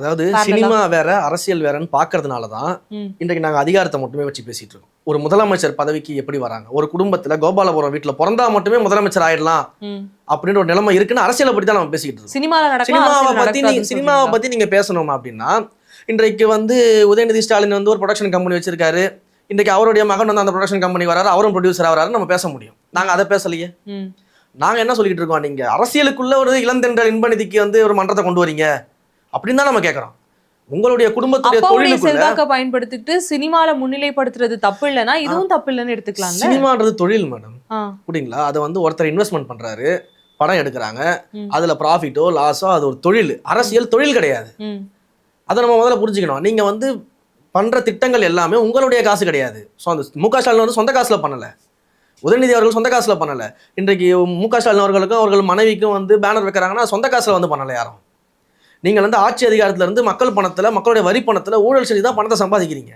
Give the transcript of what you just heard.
அதாவது Parallel-ஆ. சினிமா வேற அரசியல் வேறன்னு பார்க்கறதுனால தான் இன்றைக்கு நாங்கள் அதிகாரத்தை மட்டுமே வச்சு பேசிட்டு இருக்கோம். ஒரு முதலமைச்சர் பதவிக்கு எப்படி வராங்க, ஒரு குடும்பத்துல கோபாலபுரம் வீட்டுல பிறந்தா மட்டுமே முதலமைச்சர் ஆயிடலாம் அப்படின்ற ஒரு நிலைமை இருக்குன்னு அரசியலை பத்தி தான் நம்ம பேசிக்கிட்டு இருக்கோம். சினிமாவை பத்தி நீங்க பேசணும் அப்படின்னா இன்றைக்கு உதயநிதி ஸ்டாலின் ஒரு ப்ரொடக்ஷன் கம்பெனி வச்சிருக்காரு. இன்றைக்கு அவருடைய மகன் அந்த ப்ரொடக்ஷன் கம்பெனி வராரு, அவரும் ப்ரொடியூசர் ஆகிறாரு, நம்ம பேச முடியும். நாங்க அதை பேசலையே. நாங்க என்ன சொல்லிட்டு இருக்கோம், நீங்க அரசியலுக்குள்ள ஒரு இளந்தென்றல் இன்பநிதிக்கு ஒரு மன்றத்தை கொண்டு வரீங்க அப்படின்னு தான் நம்ம கேட்கறோம். உங்களுடைய குடும்பத்துடைய தொழிலுக்கு பயன்படுத்திட்டு சினிமால முன்னிலைப்படுத்துறது தப்பு இல்லைன்னா இதுவும் தப்பு இல்லைன்னு எடுத்துக்கலாம். சினிமான்றது தொழில் மேடம், புரியுங்களா? அதை ஒருத்தர் இன்வெஸ்ட்மெண்ட் பண்றாரு, படம் எடுக்கிறாங்க, அதுல ப்ராஃபிட்டோ லாஸோ அது ஒரு தொழில். அரசியல் தொழில் கிடையாது. அதை நம்ம முதல்ல புரிஞ்சுக்கணும். நீங்க பண்ற திட்டங்கள் எல்லாமே உங்களுடைய காசு கிடையாது. மு.க. ஸ்டாலின் சொந்த காசுல பண்ணல, உதயநிதி அவர்கள் சொந்த காசுல பண்ணல. இன்றைக்கு மு.க. ஸ்டாலின் அவர்களுக்கும் அவர்கள் மனைவிக்கும் பேனர் வைக்கிறாங்கன்னா சொந்த காசுல பண்ணல யாரும். நீங்கள் ஆட்சி அதிகாரத்துல இருந்து மக்கள் பணத்துல, மக்களுடைய வரி பணத்துல ஊழல் செஞ்சு தான் பணத்தை சம்பாதிக்கிறீங்க.